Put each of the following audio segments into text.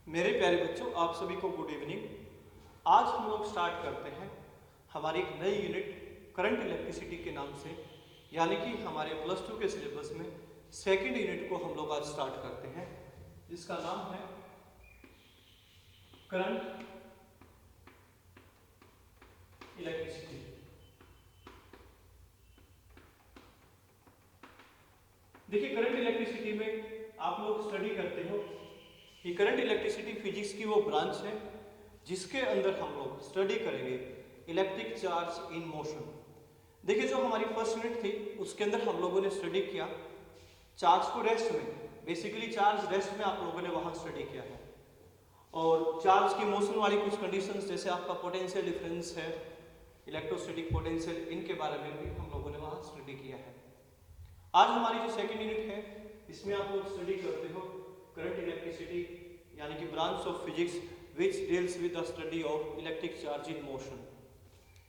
मेरे प्यारे बच्चों, आप सभी को गुड इवनिंग। आज हम लोग स्टार्ट करते हैं हमारी एक नई यूनिट करंट इलेक्ट्रिसिटी के नाम से, यानी कि हमारे प्लस टू के सिलेबस में सेकंड यूनिट को हम लोग आज स्टार्ट करते हैं, जिसका नाम है करंट इलेक्ट्रिसिटी। देखिए, करंट इलेक्ट्रिसिटी में आप लोग स्टडी करते हो कि करंट इलेक्ट्रिसिटी फिजिक्स की वो ब्रांच है जिसके अंदर हम लोग स्टडी करेंगे इलेक्ट्रिक चार्ज इन मोशन। देखिए, जो हमारी फर्स्ट यूनिट थी उसके अंदर हम लोगों ने स्टडी किया चार्ज को रेस्ट में, बेसिकली चार्ज रेस्ट में आप लोगों ने वहां स्टडी किया है, और चार्ज की मोशन वाली कुछ कंडीशंस जैसे आपका पोटेंशियल डिफरेंस है, इलेक्ट्रोस्टैटिक पोटेंशियल, इनके बारे में भी हम लोगों ने वहां स्टडी किया है। आज हमारी जो सेकेंड यूनिट है इसमें आप लोग स्टडी करते हो करंट इलेक्ट्रिसिटी, यानी कि branch of physics which deals with the study of electric charge in motion.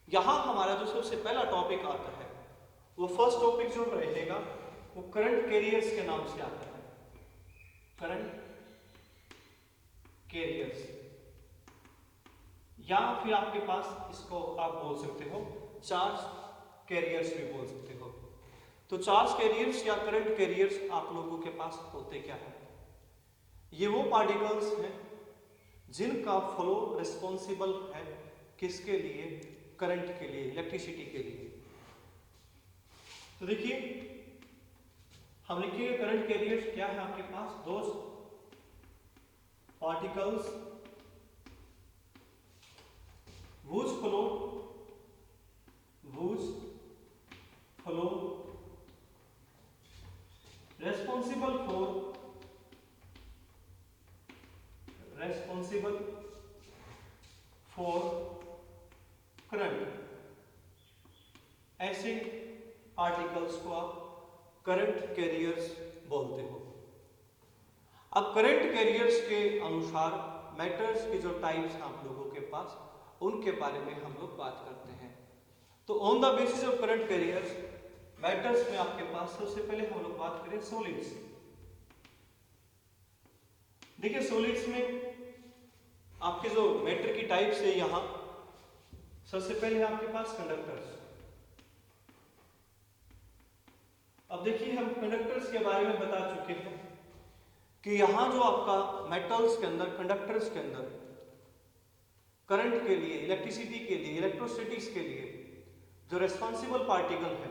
यहाँ हमारा जो सबसे पहला टॉपिक आता है वो फर्स्ट टॉपिक जो रहेगा वो करंट कैरियर्स के नाम से आता है। करंट कैरियर्स, या फिर आपके पास इसको आप बोल सकते हो चार्ज कैरियर्स भी बोल सकते हो। तो चार्ज कैरियर्स या करंट कैरियर्स आप लोगों के पास होते क्या है? ये वो पार्टिकल्स हैं जिनका फ्लो रिस्पॉन्सिबल है किसके लिए? करंट के लिए, इलेक्ट्रिसिटी के लिए। तो देखिए, हम लिखेंगे करंट कैरियर्स क्या है आपके पास? Those particles whose flow responsible for current. ऐसे पार्टिकल्स को आप करंट कैरियर्स बोलते हो। अब करंट कैरियर्स के अनुसार मैटर्स के जो टाइप्स हैं आप लोगों के पास, उनके बारे में हम लोग बात करते हैं। तो on the basis of current carriers matters में आपके पास सबसे पहले हम लोग बात करें सॉलिड्स। देखिए, सॉलिड्स में आपके जो मैटर की टाइप्स है, यहां सबसे पहले आपके पास कंडक्टर्स। अब देखिए, हम कंडक्टर्स के बारे में बता चुके हैं कि यहां जो आपका मेटल्स के अंदर, कंडक्टर्स के अंदर करंट के लिए, इलेक्ट्रिसिटी के लिए, इलेक्ट्रोस्टैटिक्स के लिए जो रेस्पॉन्सिबल पार्टिकल है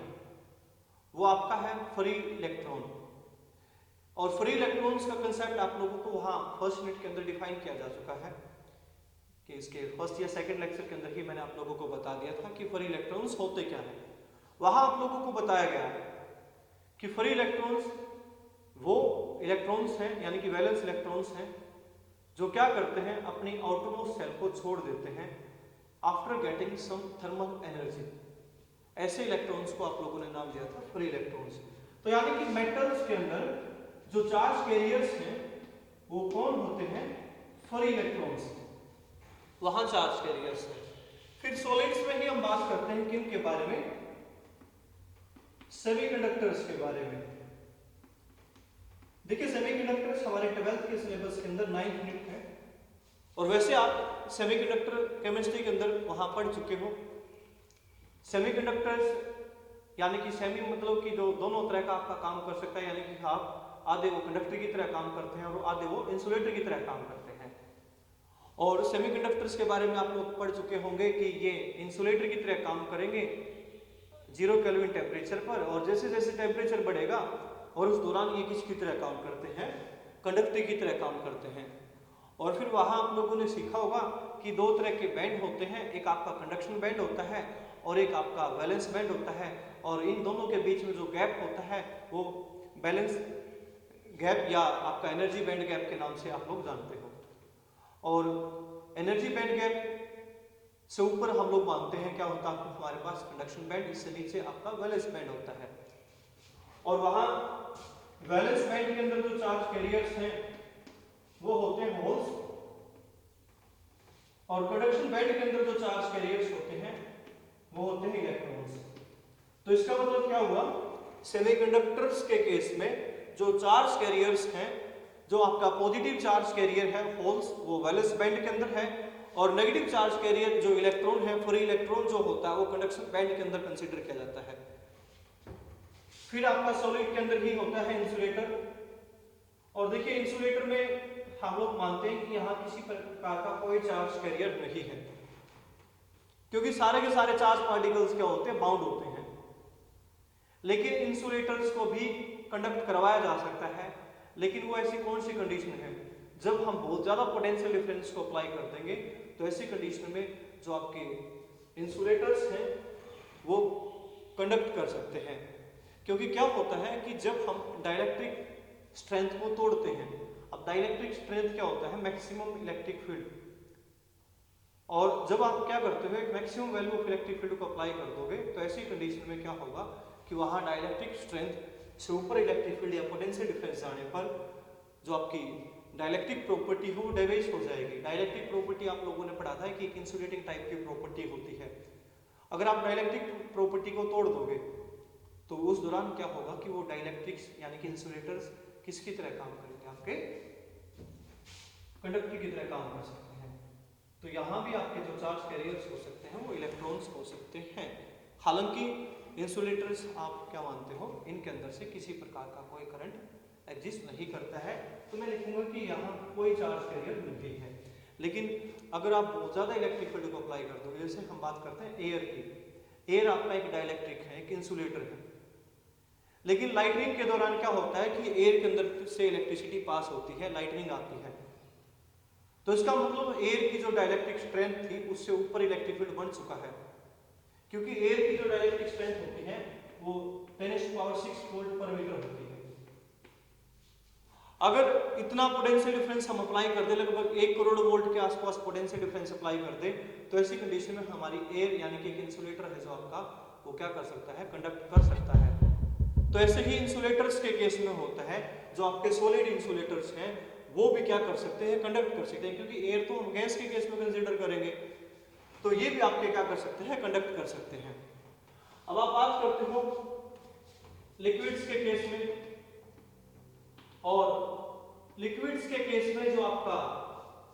वो आपका है फ्री इलेक्ट्रॉन। और फ्री इलेक्ट्रॉन्स का कंसेप्ट आप लोगों को वहां फर्स्ट यूनिट के अंदर डिफाइन किया जा चुका है, कि इसके फर्स्ट या सेकंड लेक्चर के अंदर ही मैंने आप लोगों को बता दिया था कि फ्री इलेक्ट्रॉन्स होते क्या है। वहां आप लोगों को बताया गया है कि फ्री इलेक्ट्रॉन्स वो इलेक्ट्रॉन्स हैं, यानी कि वैलेंस इलेक्ट्रॉन्स हैं, जो क्या करते हैं, अपनी आउटरमोस्ट सेल को छोड़ देते हैं after getting some thermal energy. ऐसे इलेक्ट्रॉन्स को आप लोगों ने नाम दिया था फ्री इलेक्ट्रॉन्स। तो यानी कि मेटल्स के अंदर जो चार्ज कैरियर्स हैं वो कौन होते हैं? फ्री इलेक्ट्रॉन्स, वहां चार्ज कैरियर्स हैं। फिर सॉलिड्स में ही हम बात करते हैं किन के बारे में? सेमीकंडक्टर्स के बारे में। देखिए, सेमीकंडक्टर्स हमारे 12th के सिलेबस के अंदर 9th यूनिट है, और वैसे आप सेमीकंडक्टर केमिस्ट्री के अंदर वहां पढ़ चुके हो। सेमीकंडक्टर्स यानी कि सेमी मतलब कि जो दोनों तरह का आपका काम कर सकता है, यानी कि आप आधे वो कंडक्टर की तरह काम करते हैं और आधे वो इंसुलेटर की तरह काम करते हैं। और सेमीकंडक्टर्स के बारे में आप लोग पढ़ चुके होंगे कि ये इंसुलेटर की तरह काम करेंगे 0 केल्विन टेम्परेचर पर, और जैसे जैसे टेम्परेचर बढ़ेगा और उस दौरान ये किसकी तरह काम करते हैं? कंडक्टर की तरह काम करते हैं। और फिर वहां आप लोगों ने सीखा होगा कि दो तरह के बैंड होते हैं, एक आपका कंडक्शन बैंड होता है और एक आपका वैलेंस बैंड होता है, और इन दोनों के बीच में जो गैप होता है वो बैलेंस गैप या आपका एनर्जी बैंड गैप के नाम से आप लोग जानते हो। और एनर्जी बैंड गैप से ऊपर हम लोग मानते हैं क्या होता है हमारे पास? Conduction band. इससे नीचे आपका वैलेंस बैंड होता है, और वहां वैलेंस बैंड के अंदर जो चार्ज कैरियर्स हैं वो होते हैं होल्स, और कंडक्शन बैंड के अंदर जो चार्ज कैरियर्स होते हैं वो होते हैं इलेक्ट्रॉन्स। तो इसका मतलब क्या हुआ? सेमीकंडक्टर्स के केस में जो चार्ज कैरियर्स हैं जो आपका पॉजिटिव चार्ज कैरियर है होल्स वो वैलेंस बैंड के अंदर है, और नेगेटिव चार्ज कैरियर जो इलेक्ट्रॉन है फ्री इलेक्ट्रॉन जो होता है वो कंडक्शन बैंड के अंदर कंसीडर किया जाता है। फिर आपका सॉलिड के अंदर ही होता है इंसुलेटर। और देखिए इंसुलेटर में हम लोग मानते हैं कि यहाँ किसी प्रकार का कोई चार्ज कैरियर नहीं है, क्योंकि सारे के सारे चार्ज पार्टिकल्स क्या होते हैं, बाउंड होते हैं। लेकिन इंसुलेटर्स को भी कंडक्ट करवाया जा सकता है, लेकिन वो ऐसी कौन सी कंडीशन है, जब हम बहुत ज्यादा पोटेंशियल डिफरेंस को अप्लाई कर देंगे, तो ऐसी कंडीशन में जो आपके इंसुलेटर्स हैं वो कंडक्ट कर सकते हैं। क्योंकि क्या होता है कि जब हम डाइलेक्ट्रिक स्ट्रेंथ को तोड़ते हैं, अब डाइलेक्ट्रिक स्ट्रेंथ क्या होता है, मैक्सिमम इलेक्ट्रिक फील्ड, और जब आप क्या करते हो एक maximum value of electric field को अप्लाई कर दोगे, तो ऐसी कंडीशन में क्या होगा कि वहां डाइलेक्ट्रिक स्ट्रेंथ से ऊपर इलेक्ट्रिक फील्ड या पोटेंशियल डिफरेंस जाने पर जो आपकी डाइलेक्ट्रिक प्रॉपर्टी हो वो डेवेज हो जाएगी। डाइलेक्ट्रिक प्रॉपर्टी आप लोगों ने पढ़ा था कि एक इंसुलेटिंग टाइप की प्रॉपर्टी होती है। अगर आप डाइलेक्ट्रिक प्रॉपर्टी को तोड़ दोगे तो उस दौरान क्या होगा कि वो डाइलेक्ट्रिक्स यानी कि इंसुलेटर्स किसकी तरह काम करेंगे, आपके कंडक्टर की तरह काम कर सकते हैं। तो यहाँ भी आपके जो चार्ज कैरियर्स हो सकते हैं वो इलेक्ट्रॉन्स हो सकते हैं। हालांकि इंसुलेटर्स आप क्या मानते हो, इनके अंदर से किसी प्रकार का कोई करंट एग्जिस्ट नहीं करता है, तो मैं लिखूंगा कि यहाँ कोई चार्ज कैरियर नहीं है। लेकिन अगर आप बहुत ज़्यादा इलेक्ट्रिक फील्ड को अप्लाई कर दोगे, जैसे हम बात करते हैं एयर की, एयर आपका एक डाइलेक्ट्रिक है, एक इंसुलेटर है, लेकिन लाइटनिंग के दौरान क्या होता है कि एयर के अंदर से इलेक्ट्रिसिटी पास होती है, लाइटनिंग आती है, तो इसका मतलब एयर की जो डाइलेक्ट्रिक स्ट्रेंथ थी उससे ऊपर इलेक्ट्रिक फील्ड बन चुका है, क्योंकि एयर की जो डाइलेक्ट्रिक स्ट्रेंथ होती है वो 10⁶ वोल्ट पर मीटर होती है। अगर इतना पोटेंशियल डिफरेंस हम अप्लाई कर दे, लगभग 1 करोड़ वोल्ट के आसपास पोटेंशियल डिफरेंस अप्लाई कर दे, तो ऐसी कंडीशन में हमारी एयर यानी कि एक इंसुलेटर है जो आपका, वो क्या कर सकता है, कंडक्ट कर सकता है। तो ऐसे ही इंसुलेटर्स के केस में होता है, जो आपके सॉलिड इंसुलेटर्स हैं वो भी क्या कर सकते हैं, कंडक्ट कर सकते हैं, क्योंकि एयर तो हम गैस के केस में कंसीडर करेंगे, तो ये भी आपके क्या कर सकते हैं, कंडक्ट कर सकते हैं। अब आप बात करते हो लिक्विड्स के केस में, और लिक्विड्स के केस में जो आपका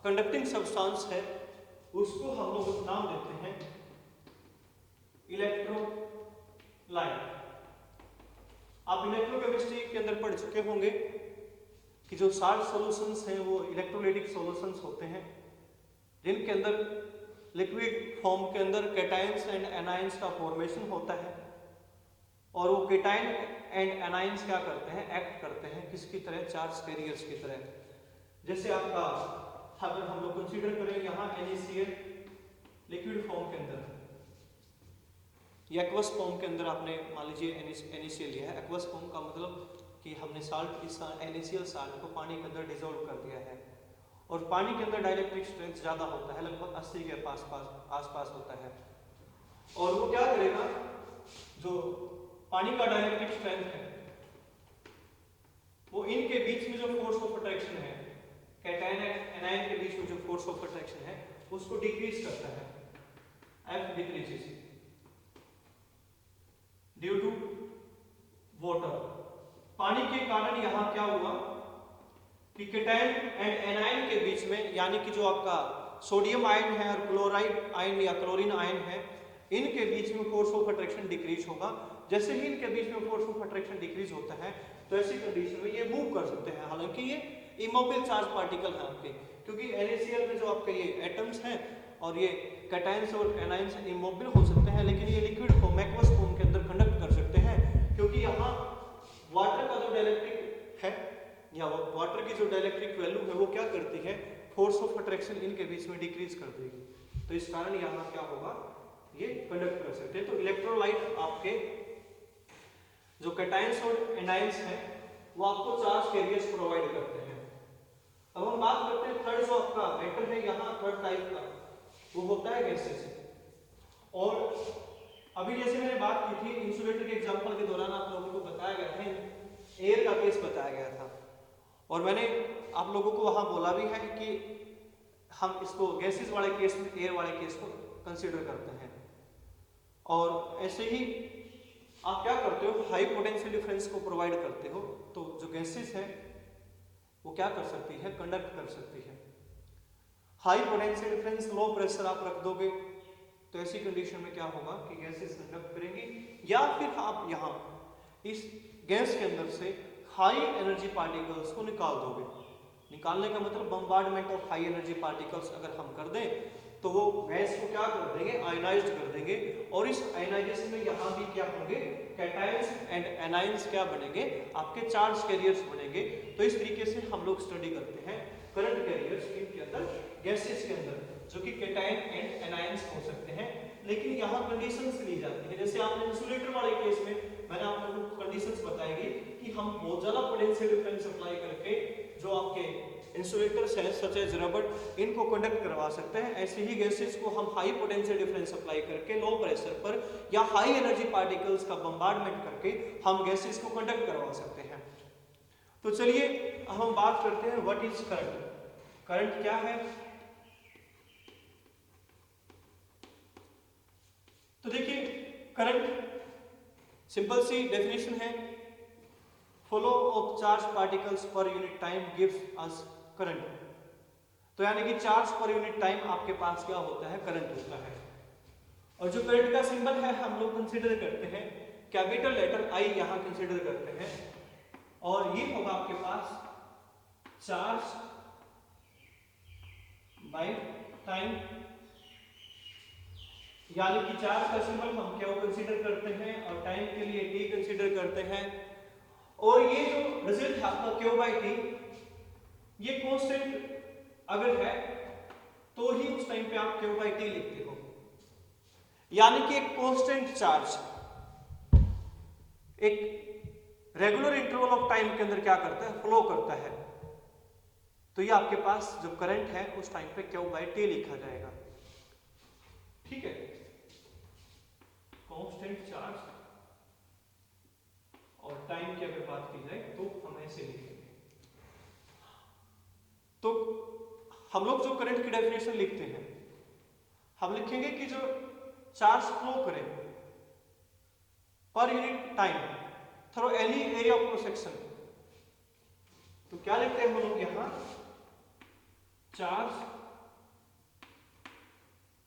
कंडक्टिंग सब्सटेंस है उसको हम लोग नाम देते हैं इलेक्ट्रोलाइट। आप इलेक्ट्रोकेमिस्ट्री के अंदर पढ़ चुके होंगे कि जो साल्ट सॉल्यूशंस हैं वो इलेक्ट्रोलाइटिक सॉल्यूशंस होते हैं, जिनके अंदर लिक्विड फॉर्म के अंदर कैटायंस एंड एनायंस का फॉर्मेशन होता है, और वो कैटायन एंड एनायंस क्या करते हैं, एक्ट करते हैं किसकी तरह, चार्ज कैरियर्स की तरह। जैसे आपका अगर हम लोग कंसीडर करें यहाँ NaCl लिक्विड फॉर्म के अंदर या एक्वस फॉर्म के अंदर आपने मान लीजिए NaCl लिया है। एक्वस फॉर्म का मतलब कि हमने साल्ट की NaCl साल्ट को पानी के अंदर डिसॉल्व कर दिया है, और पानी के अंदर डाइलेक्ट्रिक स्ट्रेंथ ज्यादा होता है, लगभग 80 के आसपास होता है, और वो क्या करेगा, जो पानी का डाइलेक्ट्रिक स्ट्रेंथ है वो इनके बीच में जो फोर्स ऑफ अट्रैक्शन है, कैटायन एनायन के बीच में जो फोर्स ऑफ अट्रैक्शन है उसको डिक्रीज करता है, F decreases due to water. पानी के कारण यहाँ क्या हुआ कि कैटायन एंड एनायन के बीच में, यानी कि जो आपका सोडियम आयन है और क्लोराइड आयन या क्लोरीन आयन है, इनके बीच में फोर्स ऑफ अट्रैक्शन डिक्रीज होगा। जैसे ही इनके बीच में फोर्स ऑफ अट्रैक्शन डिक्रीज होता है तो ऐसी कंडीशन में ये मूव कर सकते हैं। हालांकि ये इमोबिल चार्ज पार्टिकल है आपके, क्योंकि NaCl में जो आपके ये एटम्स हैं और ये कैटायंस और एनायंस इमोबिल हो सकते हैं, लेकिन ये लिक्विड फॉर्म एक्वस फॉर्म के अंदर कंडक्ट कर सकते हैं, क्योंकि यहाँ वाटर का जो डाइलेक्ट्रिक है या वाटर की जो डाइलेक्ट्रिक वैल्यू है वो क्या करती है, फोर्स ऑफ अट्रैक्शन इनके बीच में डिक्रीज कर देगी, तो इस कारण यहाँ क्या होगा, ये कंडक्ट कर सकते हैं। तो इलेक्ट्रोलाइट आपके जो कैटायंस और एनायंस हैं वो आपको चार्ज कैरियर्स प्रोवाइड करते हैं। अब हम बात करते हैं थर्ड जो आपका मेटल है यहाँ थर्ड टाइप का, वो होता है गैसेस। और अभी जैसे मैंने बात की थी इंसुलेटर के एग्जांपल के दौरान आप लोगों को बताया गया है, एयर का केस बताया गया था, और मैंने आप लोगों को वहां बोला भी है कि हम इसको गैसेस वाले केस में एयर वाले केस को कंसीडर करते हैं। और ऐसे ही आप क्या करते हो, हाई पोटेंशियल डिफरेंस को प्रोवाइड करते हो, तो जो गैसेस हैं वो क्या कर सकती है, कंडक्ट कर सकती है। High potential difference, low pressure आप रख दोगे तो ऐसी कंडीशन में क्या होगा कि गैसेस कंडक्ट करेंगी, या फिर आप यहाँ इस गैस के अंदर से हाई एनर्जी पार्टिकल्स को निकाल दोगे। निकालने का मतलब bombardment of high energy particles अगर हम कर दें तो वो गैस को क्या कर देंगे, आयनाइज्ड कर देंगे, और इस आयनाइजेशन में यहाँ भी क्या होंगे, कैटायंस एंड एनायंस क्या बनेंगे, आपके चार्ज कैरियर्स बनेंगे। तो इस तरीके से हम लोग स्टडी करते हैं करंट कैरियर्स इनके अंदर, गैसेस के अंदर, जो कि कैटायन एंड एनायंस हो सकते हैं। लेकिन यहाँ कंडीशंस ली जाती है, जैसे आपने इंसुलेटर वाले केस में मैंने आप लोगों को कंडीशंस बताएगी कि हम बहुत ज्यादा पोटेंशियल डिफरेंस अप्लाई करके जो आपके इंसुलेटर्स हैं सच एज रबर, इनको कंडक्ट करवा सकते हैं। ऐसे ही गैसेस को हम हाई पोटेंशियल डिफरेंस अप्लाई करके लो प्रेशर पर या हाई एनर्जी पार्टिकल्स का बम्बार्डमेंट करके हम गैसेस को कंडक्ट करवा सकते हैं। तो चलिए अब हम बात करते हैं व्हाट इज करंट। करंट क्या है? तो देखिए करंट सिंपल सी डेफिनेशन है, flow of charge particles per unit time gives us current. तो यानी कि चार्ज पर यूनिट टाइम आपके पास क्या होता है, करंट होता है। और जो करंट का सिंबल है हम लोग कंसीडर करते हैं कैपिटल लेटर आई, यहां कंसीडर करते हैं, और ये होगा आपके पास चार्ज बाय टाइम, यानी कि चार्ज का सिंबल हम क्या कंसीडर करते हैं और टाइम के लिए टी कंसीडर करते हैं। और ये जो रिजल्ट है आपका क्यू बाई टी, ये कांस्टेंट अगर है तो ही उस टाइम पे आप क्यू बाई टी लिखते हो, यानी कि एक कांस्टेंट चार्ज एक रेगुलर इंटरवल ऑफ टाइम के अंदर क्या करता है, फ्लो करता है। तो ये आपके पास जो करंट है उस टाइम पे क्यू बाई टी लिखा जाएगा, ठीक है। कांस्टेंट चार्ज और टाइम की अगर बात की जाए तो हम ऐसे लिखेंगे। तो हम लोग जो करंट की डेफिनेशन लिखते हैं, हम लिखेंगे कि जो चार्ज फ्लो करे per unit time through any area of cross section, तो क्या लिखते हैं हम लोग यहां, charge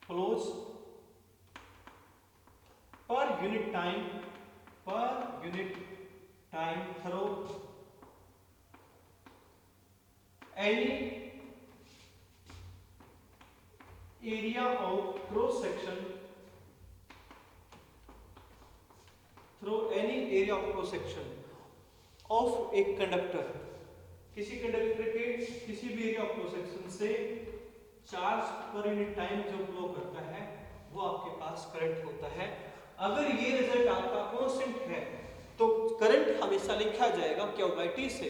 flows per unit time through any area of cross section, of एक कंडक्टर, किसी कंडक्टर के किसी भी एरिया ऑफ क्रॉस सेक्शन से चार्ज पर यूनिट टाइम जो फ्लो करता है वो आपके पास करंट होता है। अगर ये रिजल्ट आपका कांस्टेंट है तो करंट हमेशा लिखा जाएगा क्यू बाई टी से।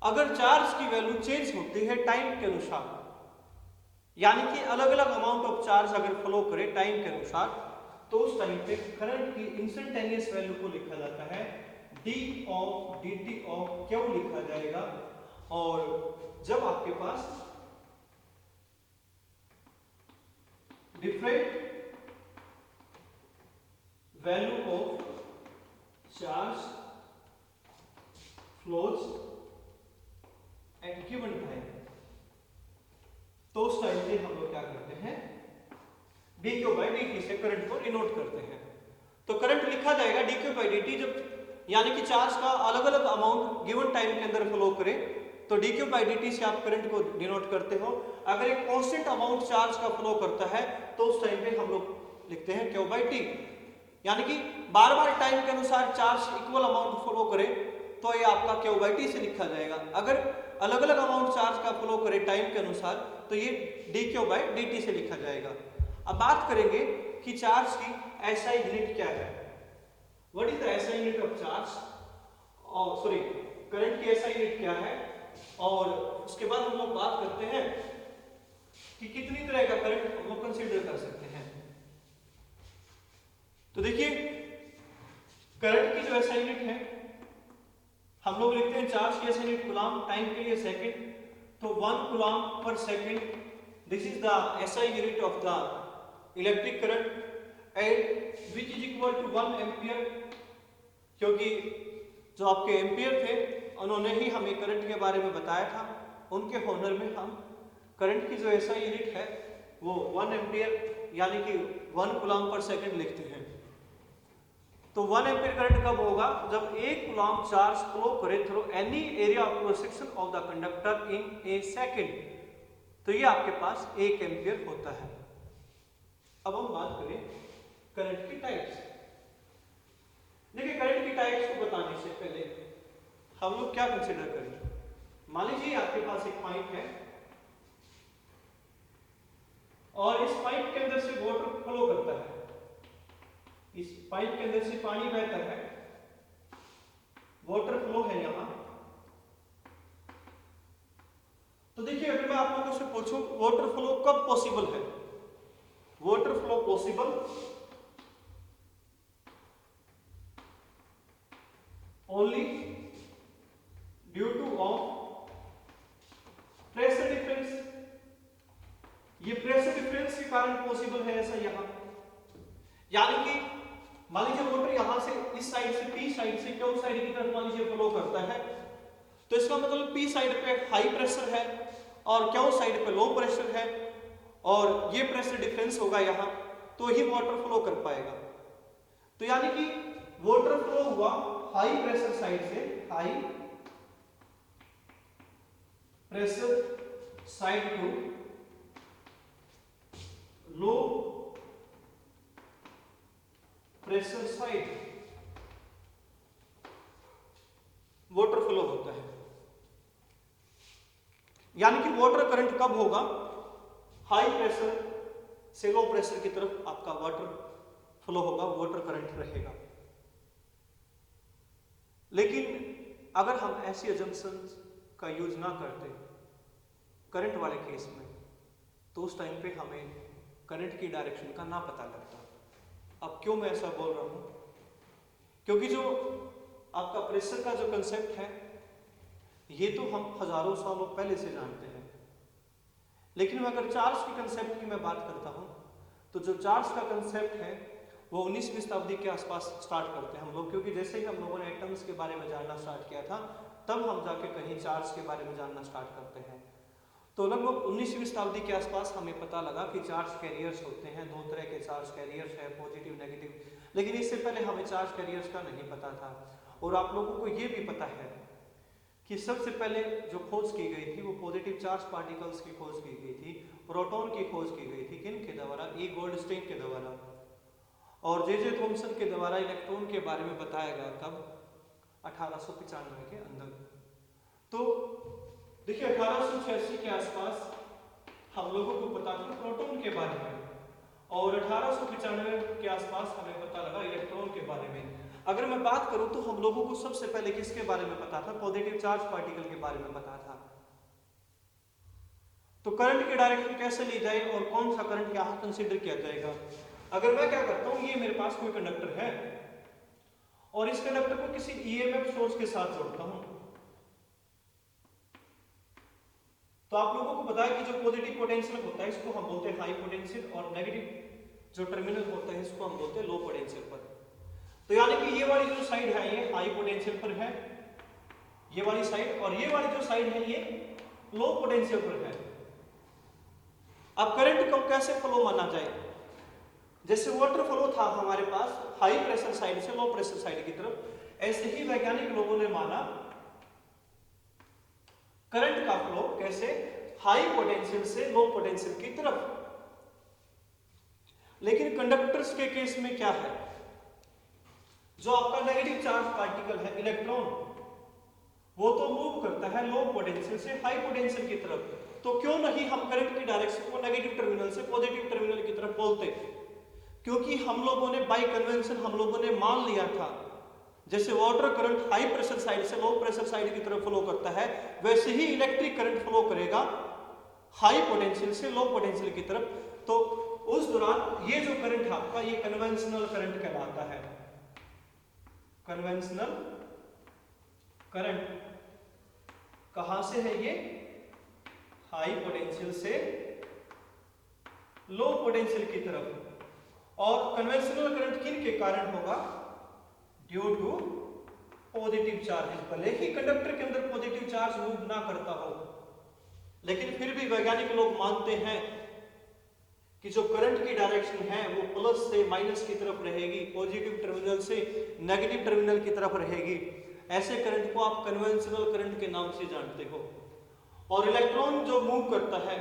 अगर चार्ज की वैल्यू चेंज होती है टाइम के अनुसार, यानी कि अलग अलग अमाउंट ऑफ चार्ज अगर फ्लो करे टाइम के अनुसार, तो उस टाइम पे करंट की इंस्टेंटेनियस वैल्यू को लिखा जाता है D of D T of Q लिखा जाएगा। और जब आपके पास different value of charge flows at given time, तो उस टाइम पे हम लोग क्या करते हैं, D Q by D T से करंट को डिनोट करते हैं। तो करंट लिखा जाएगा D Q by D T, जब यानी कि चार्ज का अलग अलग अमाउंट गिवन टाइम के अंदर फ्लो करे तो D Q by D T से आप करंट को डिनोट करते हो। अगर एक कांस्टेंट अमाउंट चार्ज का फ्लो करता है तो उस टाइम पे हम लोग लिखते हैं क्यू बाई टी, यानी कि बार बार टाइम के अनुसार चार्ज इक्वल अमाउंट फ्लो करे तो ये आपका क्यू बाई टी से लिखा जाएगा। अगर अलग अलग अमाउंट चार्ज का फ्लो करे टाइम के अनुसार तो ये D Q by D T से लिखा जाएगा। अब बात करेंगे कि चार्ज की एसआई यूनिट क्या है, what is the SI unit of charge, और सॉरी करंट की एसआई यूनिट क्या है, और उसके बाद हम लोग बात करते हैं कि कितनी तरह का करंट हम लोग कंसीडर कर सकते हैं। तो देखिए करंट की जो एसआई यूनिट है हम लोग लिखते हैं, चार्ज की एसआई यूनिट कूलम, टाइम के लिए सेकंड, तो 1 coulomb per second, this is the SI unit of the electric current and which is equal to 1 ampere, क्योंकि जो आपके एम्पियर थे उन्होंने ही हमें करंट के बारे में बताया था। उनके हॉनर में हम करंट की जो ऐसा यूनिट है वो 1 एम्पियर यानी कि 1 कूलम्ब पर सेकंड लिखते हैं। तो 1 एम्पियर करंट कब होगा? जब 1 कूलम्ब चार्ज फ्लो करे through any area of cross section of the conductor in A second, तो ये आपके पास 1 एम्पियर होता है। अब हम बात करें करंट की टाइप्स। देखिए करंट की टाइप्स को बताने से पहले हम लोग क्या कंसीडर करें। मान लीजिए आपके पास एक पाइप है और इस पाइप के अंदर से वाटर फ्लो करता है, इस पाइप के अंदर से पानी बहता है, वाटर फ्लो है यहां। तो देखिए अगर मैं आप लोगों से पूछूं वाटर फ्लो कब पॉसिबल है? Water flow possible only due two of pressure difference. ये प्रेशर डिफरेंस के कारण पॉसिबल है ऐसा यहां। यानी कि मान लीजिए वाटर यहां से इस साइड से पी साइड से क्यू साइड की तरफ मान लीजिए फ्लो करता है, तो इसका मतलब पी साइड पे हाई प्रेशर है और क्यू साइड पे लो प्रेशर है और ये प्रेशर डिफरेंस होगा यहां, तो ही वाटर फ्लो कर पाएगा। तो यानी कि वाटर फ्लो हुआ हाई प्रेशर साइड से, high pressure side to low pressure side, water flow होता है। यानी कि वाटर करंट कब होगा? हाई प्रेशर से लो प्रेशर की तरफ आपका वाटर फ्लो होगा, वाटर करंट रहेगा। लेकिन अगर हम ऐसी अजम्पशंस का यूज ना करते करंट वाले केस में, तो उस टाइम पे हमें करंट की डायरेक्शन का ना पता लगता। अब क्यों मैं ऐसा बोल रहा हूं? क्योंकि जो आपका प्रेशर का जो कंसेप्ट है ये तो हम हजारों सालों पहले से जानते हैं, लेकिन अगर चार्ज की कंसेप्ट की मैं बात करता हूं तो जो चार्ज का कंसेप्ट है वो 19वीं शताब्दी के आसपास स्टार्ट करते हैं हम लोग, क्योंकि जैसे ही हम लोगों ने एटम्स के बारे में जानना स्टार्ट किया था तब हम जाके कहीं चार्ज के बारे में जानना स्टार्ट करते हैं। तो लगभग 19वीं शताब्दी के आसपास हमें पता लगा कि चार्ज कैरियर्स होते हैं, 2 तरह के चार्ज कैरियर्स हैं, पॉजिटिव नेगेटिव। लेकिन इससे पहले हमें चार्ज कैरियर्स का नहीं पता था। और आप लोगों को ये भी पता है कि सबसे पहले जो खोज की गई थी वो पॉजिटिव चार्ज पार्टिकल्स की खोज की गई थी, प्रोटॉन की खोज की गई थी। किन के द्वारा? ई गोल्डस्टीन के द्वारा। और जे थॉमसन के द्वारा इलेक्ट्रॉन के बारे में बताया गया कब? 1895 के अंदर। तो देखिए 1886 के आसपास हम लोगों को पता था प्रोटॉन के बारे में और 1895 के आसपास हमें पता लगा इलेक्ट्रॉन के बारे में। अगर मैं बात करूं तो हम लोगों को सबसे पहले किसके बारे में पता था? पॉजिटिव चार्ज पार्टिकल के बारे में पता था। तो करंट की डायरेक्शन कैसे ली जाए और कौन सा करंट यहां कंसीडर किया जाएगा? अगर मैं क्या करता हूं, ये मेरे पास कोई कंडक्टर है और इस कंडक्टर को किसी ईएमएफ सोर्स के साथ जोड़ता हूं, तो आप लोगों को पता है कि जो पॉजिटिव पोटेंशियल होता है इसको हम बोलते हैं हाई पोटेंशियल और नेगेटिव जो टर्मिनल होता है इसको हम बोलते हैं लो पोटेंशियल पर। तो यानी कि ये वाली जो साइड है ये हाई पोटेंशियल पर है, ये वाली साइड, और ये वाली जो साइड है ये लो पोटेंशियल पर है। अब करंट को कैसे फ्लो माना जाए? जैसे वाटर फ्लो था हमारे पास हाई प्रेशर साइड से लो प्रेशर साइड की तरफ, ऐसे ही वैज्ञानिक लोगों ने माना करंट का फ्लो कैसे? हाई पोटेंशियल से लो पोटेंशियल की तरफ। लेकिन कंडक्टर्स के केस में क्या है? जो आपका नेगेटिव चार्ज पार्टिकल है इलेक्ट्रॉन, वो तो मूव करता है लो पोटेंशियल से हाई पोटेंशियल की तरफ। तो क्यों नहीं हम करंट की डायरेक्शन को नेगेटिव टर्मिनल से पॉजिटिव टर्मिनल की तरफ बोलते? क्योंकि हम लोगों ने बाय कन्वेंशन हम लोगों ने मान लिया था जैसे water current high pressure side से लो प्रेशर साइड की तरफ फ्लो करता है, वैसे ही इलेक्ट्रिक करंट फ्लो करेगा हाई पोटेंशियल से लो पोटेंशियल की तरफ। तो उस दौरान ये जो करंट है आपका ये कन्वेंशनल करंट कहलाता है। कन्वेंशनल करंट कहां से है? ये हाई पोटेंशियल से लो पोटेंशियल की तरफ। और कन्वेंशनल करंट किन के कारण होगा? ड्यू टू पॉजिटिव चार्ज, भले ही कंडक्टर के अंदर पॉजिटिव चार्ज मूव ना करता हो, लेकिन फिर भी वैज्ञानिक लोग मानते हैं कि जो करंट की डायरेक्शन है वो प्लस से माइनस की तरफ रहेगी, पॉजिटिव टर्मिनल से नेगेटिव टर्मिनल की तरफ रहेगी। ऐसे करंट को आप कन्वेंशनल करंट के नाम से जानते हो। और इलेक्ट्रॉन जो मूव करता है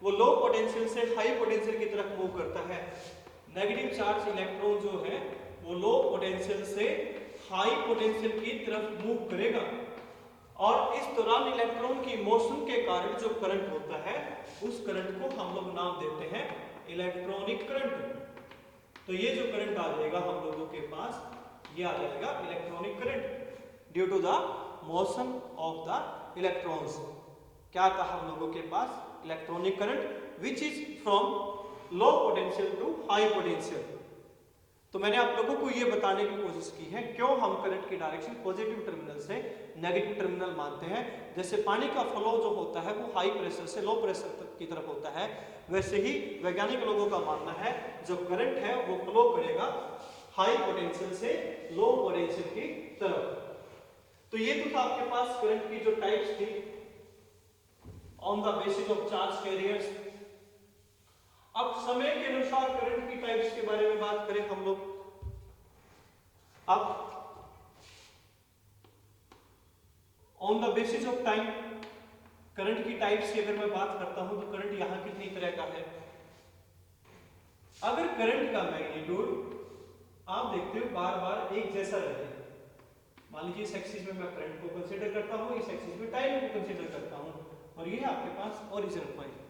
वो लो पोटेंशियल से हाई पोटेंशियल की तरफ मूव करता है। नेगेटिव चार्ज इलेक्ट्रॉन जो है वो लो पोटेंशियल से हाई पोटेंशियल की तरफ मूव करेगा, और इस दौरान इलेक्ट्रॉन की मोशन के कारण जो करंट होता है उस करंट को हम लोग नाम देते हैं इलेक्ट्रॉनिक करंट। तो ये जो करंट आ जाएगा हम लोगों के पास, ये आ जाएगा electronic current due to the motion of the electrons. क्या था हम लोगों के पास? Electronic current which is from low potential to high potential. तो मैंने आप लोगों को ये बताने की कोशिश की है क्यों हम करंट की डायरेक्शन पॉजिटिव टर्मिनल से नेगेटिव टर्मिनल मानते हैं। जैसे पानी का फ्लो जो होता है वो हाई प्रेशर से लो प्रेशर तक की तरफ होता है, वैसे ही वैज्ञानिक लोगों का मानना है जो करंट है वो फ्लो करेगा हाई पोटेंशियल से लो पोटेंशियल की तरफ। तो ये तो था आपके पास करंट की जो टाइप्स थी on the basis of charge carriers. अब समय के अनुसार करंट की टाइप्स के बारे में बात करें हम लोग। अब on the basis of time current की टाइप्स की अगर मैं बात करता हूं तो करंट यहां कितनी तरह का है। अगर करंट का मैग्नीट्यूड आप देखते हो बार बार एक जैसा रहे, मान लीजिए इस एक्सिस में मैं करंट को कंसीडर करता हूं, इस एक्सिस में टाइम को कंसीडर करता हूं, और ये है आपके पास ओरिजिनल पॉइंट।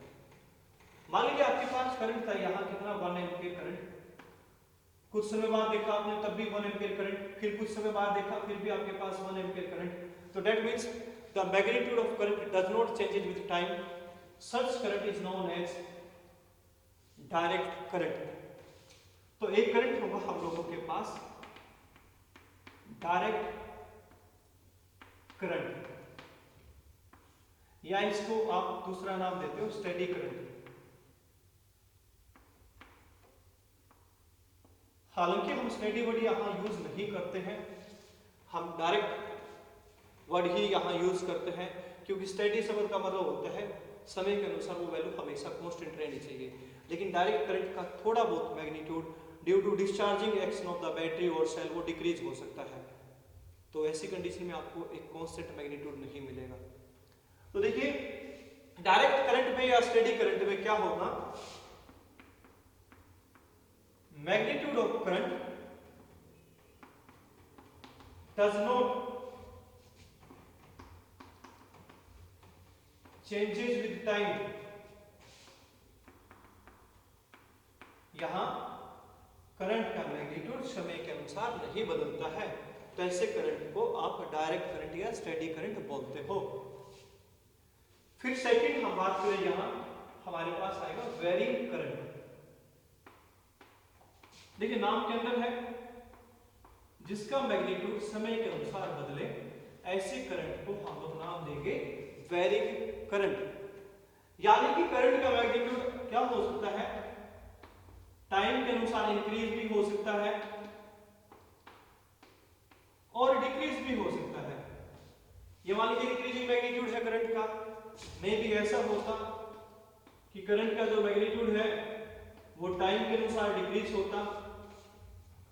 मान लीजिए आपके पास करंट था यहाँ कितना 1 एम्पीयर करंट, कुछ समय बाद देखा आपने तब भी 1 एम्पीयर करंट, फिर कुछ समय बाद देखा फिर भी आपके पास 1 एम्पीयर करंट। तो that means the magnitude of current does not change with time, such current is known as direct current. तो एक करंट होगा हम लोगों के पास डायरेक्ट करंट, या इसको आप दूसरा नाम देते हो स्टेडी करंट। हालांकि हम स्टेडी वर्ड यहां यूज नहीं करते हैं, हम डायरेक्ट वर्ड ही यहां यूज करते हैं, क्योंकि स्टेडी शब्द का मतलब होता है समय के अनुसार वो वैल्यू हमेशा कांस्टेंट रहनी चाहिए। लेकिन डायरेक्ट करंट का थोड़ा बहुत magnitude due to discharging action of the battery और सेल वो डिक्रीज हो सकता है। तो ऐसी कंडीशन में आपको एक कांस्टेंट मैग्नीट्यूड नहीं मिलेगा। तो देखिए डायरेक्ट करंट में या स्टेडी करंट में क्या होगा, magnitude of current does not changes with time। यहां करंट का मैग्नीट्यूड समय के अनुसार नहीं बदलता है, तो ऐसे करंट को आप डायरेक्ट करंट या स्टेडी करंट बोलते हो। फिर सेकंड हम बात करें, यहां हमारे पास आएगा वेरिंग करंट। देखिए नाम के अंदर है जिसका मैग्नीट्यूड समय के अनुसार बदले, ऐसे करंट को हम लोग नाम देंगे वेरिंग करंट। यानी कि करंट का मैग्नीट्यूड क्या हो सकता है, टाइम के अनुसार इंक्रीज भी हो सकता है और डिक्रीज भी हो सकता है। ये मान लीजिए इंक्रीजिंग मैग्नीट्यूड है करंट का, मे भी ऐसा होता कि करंट का जो मैग्नीट्यूड है वो टाइम के अनुसार डिक्रीज होता,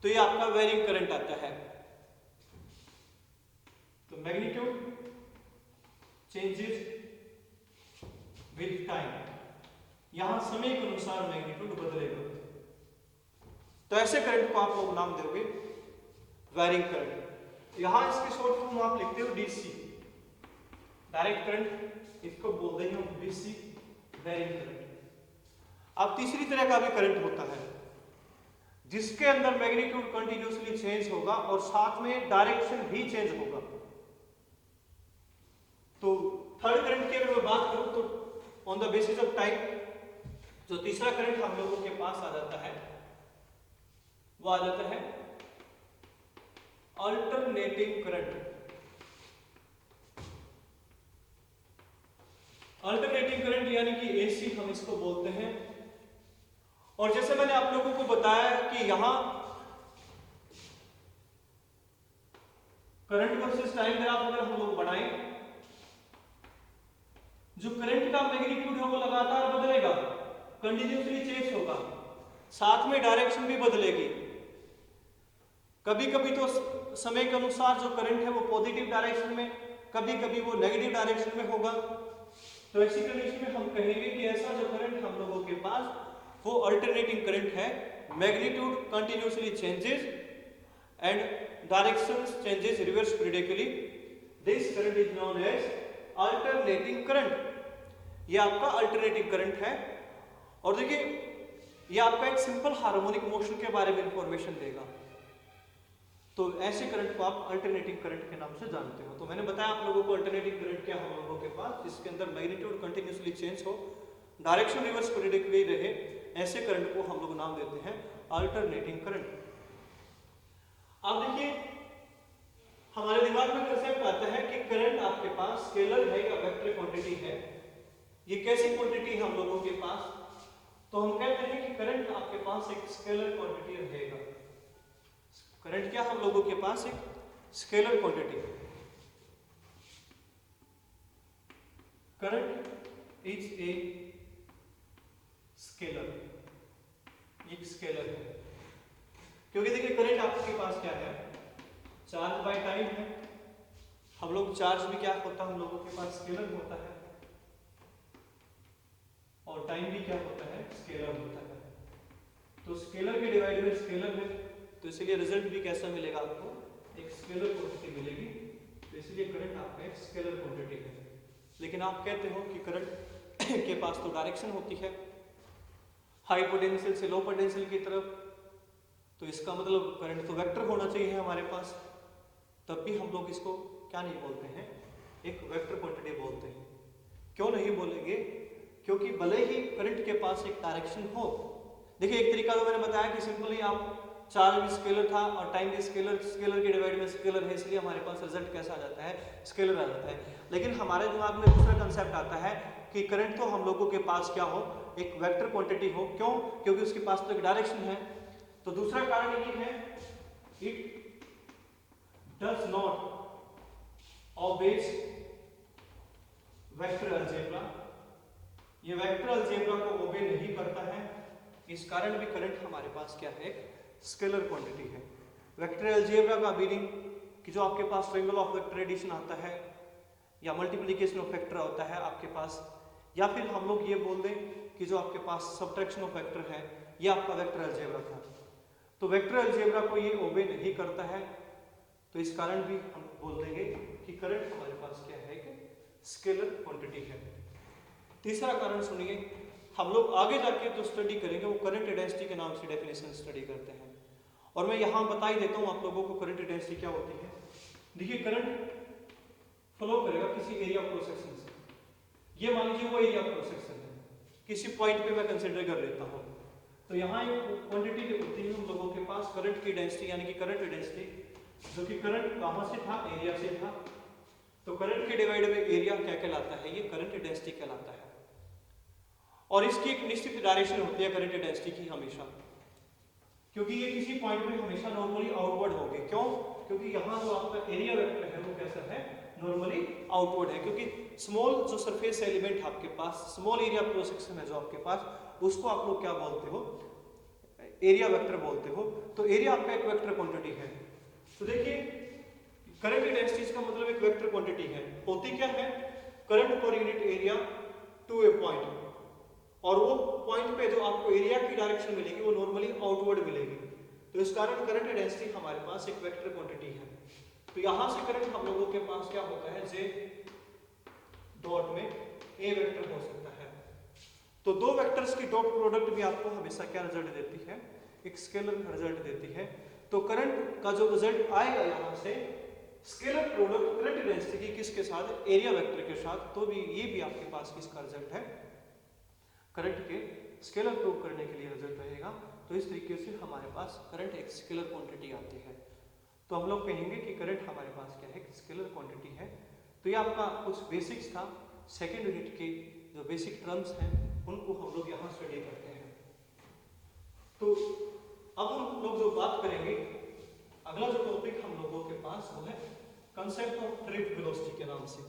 तो ये आपका वेरिंग करंट आता है। तो मैग्नीट्यूड चेंजेस विद टाइम, यहां समय के अनुसार मैग्नीट्यूड बदलेगा, तो ऐसे करंट को आप लोग नाम दोगे वेरिंग करंट। यहां इसकी शॉर्ट फॉर्म आप लिखते हो डीसी, डायरेक्ट करंट, इसको बोलते हैं हम डीसी वेरिंग करंट। अब तीसरी तरह का भी करंट होता है जिसके अंदर मैग्नीट्यूड कंटिन्यूअसली चेंज होगा और साथ में डायरेक्शन भी चेंज होगा। तो थर्ड करंट की अगर मैं बात करूं तो on the basis of time जो तीसरा करंट हम लोगों के पास आ जाता है वो आ जाता है अल्टरनेटिंग करंट। अल्टरनेटिंग करंट यानी कि एसी हम इसको बोलते हैं। और जैसे मैंने आप लोगों को बताया कि यहां करंट वर्सेस टाइम ग्राफ अगर हम लोग बनाएं, जो करंट का मैग्नीट्यूड है वो लगातार बदलेगा, कंटिन्यूसली चेंज होगा, साथ में डायरेक्शन भी बदलेगी। कभी कभी तो समय के अनुसार जो करंट है वो पॉजिटिव डायरेक्शन में, कभी कभी वो नेगेटिव डायरेक्शन में होगा। तो ऐसी कंडीशन में हम कहेंगे कि ऐसा जो करंट हम लोगों के पास वो अल्टरनेटिंग करंट है, magnitude continuously changes and direction changes reverse periodically, this current is known as alternating current. ये आपका अल्टरनेटिंग करंट है। और देखिए ये आपका एक सिंपल हार्मोनिक मोशन के बारे में इंफॉर्मेशन देगा। तो ऐसे करंट को आप अल्टरनेटिंग करंट के नाम से जानते हो। तो मैंने बताया आप लोगों को अल्टरनेटिंग करंट क्या हम लोगों के पास, जिसके अंदर मैग्नीट्यूड कंटिन्यूसली चेंज हो, डायरेक्शन रिवर्स पीरियडिकली रहे, ऐसे करंट को हम लोग नाम देते हैं अल्टरनेटिंग करंट। अब देखिए हमारे दिमाग में कंसेप्ट आता है कि करंट आपके पास स्केलर है या वेक्टर क्वांटिटी है। ये कैसी क्वांटिटी है हम लोगों के पास? तो हम कहते हैं कि करंट आपके पास एक स्केलर क्वांटिटी रहेगा। करंट क्या हम लोगों के पास एक scalar quantity. Current is a scalar, एक स्केलर है, क्योंकि देखिए करंट आपके पास क्या है, चार्ज बाय टाइम है। हम लोग चार्ज भी क्या होता है हम लोगों के पास स्केलर होता है, और टाइम भी क्या होता है स्केलर होता है। तो स्केलर के डिवाइड में स्केलर है, तो इसलिए रिजल्ट भी कैसा मिलेगा आपको, एक स्केलर क्वांटिटी मिलेगी। तो इसलिए करंट आपका एक स्केलर क्वांटिटी है। लेकिन आप कहते हो कि करंट के पास तो डायरेक्शन होती है हाई पोटेंशियल से लो पोटेंशियल की तरफ, तो इसका मतलब करंट तो वेक्टर होना चाहिए हमारे पास। तब भी हम लोग इसको क्या नहीं बोलते हैं, एक वेक्टर क्वांटिटी बोलते हैं। क्यों नहीं बोलेंगे? क्योंकि भले ही करंट के पास एक डायरेक्शन हो, देखिए एक तरीका तो मैंने बताया कि सिंपली आप चार्ज भी स्केलर था और टाइम भी स्केलर, स्केलर के डिवाइड में स्केलर है, इसलिए हमारे पास रिजल्ट कैसा आ जाता है, स्केलर आ जाता है। लेकिन हमारे दिमाग में दूसरा कंसेप्ट आता है कि करंट तो हम लोगों के पास क्या हो, एक वेक्टर क्वांटिटी हो। क्यों? क्योंकि उसके पास तो एक डायरेक्शन है। तो दूसरा कारण ये है, it does not obeys vector algebra, ये वेक्टर अलजेब्रा को ओबे नहीं करता है। इस कारण भी करंट हमारे पास क्या है, स्केलर क्वांटिटी है। वेक्टर अलजेब्रा का मीनिंग कि जो आपके पास ट्रायंगल ऑफ वेक्टर एडिशन आता है या मल्टीप्लिकेशन ऑफ वेक्टर होता है आपके पास, या फिर हम लोग ये बोल दें कि जो आपके पास सब्ट्रैक्शन ऑफ वेक्टर है, ये आपका वेक्टर अलजेब्रा था। तो वेक्टर अलजेब्रा को ये ओबे नहीं करता है, तो इस कारण भी हम बोल देंगे कि करंट हमारे पास क्या है, स्केलर क्वांटिटी है। तीसरा कारण सुनिए, हम लोग आगे जाके जो स्टडी करेंगे वो करंट डेंसिटी के नाम से डेफिनेशन स्टडी करते हैं। और मैं यहाँ बता ही देता हूँ आप लोगों को करंट डेंसिटी क्या होती है। देखिए करंट फ्लो करेगा किसी एरिया क्रॉस सेक्शन से, ये मान लीजिए वो एरिया क्रॉस सेक्शन है, किसी पॉइंट पे मैं कंसिडर कर लेता हूँ। तो यहाँ एक क्वांटिटी होती है हम लोगों के पास करंट की डेंसिटी, यानी कि करंट डेंसिटी, जो कि करंट कहाँ से था, एरिया से था। तो करंट के डिवाइड में एरिया क्या कहलाता है, ये करंट डेंसिटी कहलाता है। और इसकी एक निश्चित डायरेक्शन होती है करंट डेंसिटी की हमेशा, क्योंकि ये किसी पॉइंट में हमेशा नॉर्मली आउटवर्ड होगी। क्यों? क्योंकि यहाँ जो आपका एरिया वेक्टर है वो कैसा है, नॉर्मली आउटवर्ड है। क्योंकि स्मॉल जो सरफेस एलिमेंट आपके पास, स्मॉल एरिया क्रॉस सेक्शन है जो आपके पास, उसको आप लोग क्या बोलते हो, एरिया वेक्टर बोलते हो। तो एरिया आपका एक वेक्टर क्वांटिटी है। तो देखिए करंट डेंसिटी का मतलब एक वेक्टर क्वांटिटी है। होती क्या है, current per unit area to a point, और वो पॉइंट पे जो आपको एरिया की डायरेक्शन मिलेगी वो नॉर्मली आउटवर्ड मिलेगी। तो इस कारण करंट डेंसिटी हमारे पास एक वेक्टर क्वांटिटी है। तो यहां से करंट हम लोगों के पास क्या होता है, जे डॉट में ए वेक्टर हो सकता है। तो दो वेक्टर्स की डॉट प्रोडक्ट भी आपको हमेशा क्या रिजल्ट देती है, एक स्केलर रिजल्ट देती है। तो करंट का जो रिजल्ट आएगा यहां से स्केलर प्रोडक्ट करंट डेंसिटी की किसके साथ, एरिया वेक्टर के साथ, तो भी ये भी आपके पास किसका रिजल्ट है, करंट के स्केलर प्रूव करने के लिए रिजल्ट रहेगा। तो इस तरीके से हमारे पास करंट एक स्केलर क्वांटिटी आती है। तो हम लोग कहेंगे कि करंट हमारे पास क्या है, स्केलर क्वांटिटी है। तो ये आपका कुछ बेसिक्स था, सेकेंड यूनिट के जो बेसिक टर्म्स हैं उनको हम लोग यहाँ स्टडी करते हैं। तो अब हम लोग जो बात करेंगे, अगला जो टॉपिक हम लोगों के पास वो है कंसेप्ट ऑफ ड्रिफ्ट वेलोसिटी के नाम से।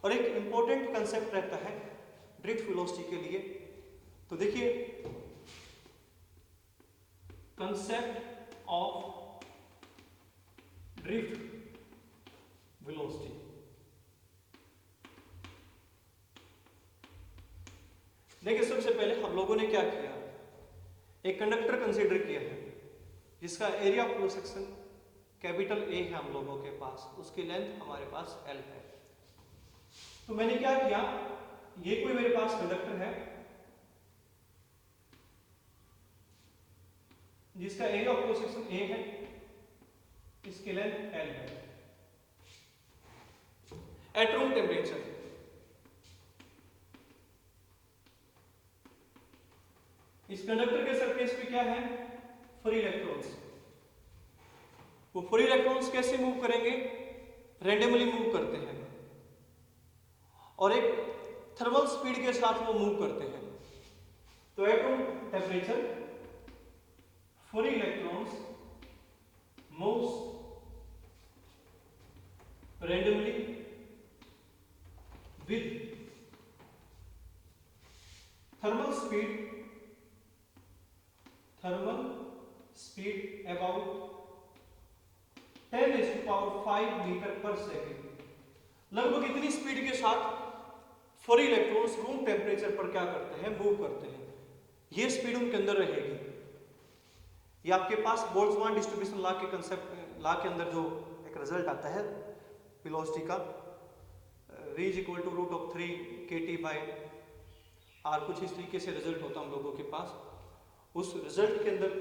और एक इंपॉर्टेंट कंसेप्ट रहता है ड्रिफ्ट वेलोसिटी के लिए। तो देखिए, कंसेप्ट ऑफ ड्रिफ्ट वेलोसिटी, देखिए सबसे पहले हम लोगों ने क्या किया, एक कंडक्टर कंसीडर किया है जिसका area of cross section capital A है हम लोगों के पास, उसकी लेंथ हमारे पास एल है। तो मैंने क्या किया, ये कोई मेरे पास कंडक्टर है जिसका area of cross section A है, इसकी लेंथ एल है। एट रूम टेम्परेचर इस कंडक्टर के सरफेस पे क्या है, फ्री इलेक्ट्रॉन्स। वो फ्री इलेक्ट्रॉन्स कैसे मूव करेंगे, रैंडमली मूव करते हैं और एक थर्मल स्पीड के साथ वो मूव करते हैं। तो at room temperature free electrons moves randomly with thermal speed about 10⁵ meter per second. लगभग इतनी स्पीड के साथ फ्री इलेक्ट्रॉन्स रूम टेम्परेचर पर क्या करते हैं, मूव करते हैं। ये स्पीड उनके अंदर रहेगी। ये आपके पास बोल्ट्जमान डिस्ट्रीब्यूशन लॉ के कंसेप्ट लॉ के अंदर जो एक रिजल्ट आता है वेलोसिटी का, v = √3 kT/r, कुछ इस तरीके से रिजल्ट होता है हम लोगों के पास। उस रिजल्ट के अंदर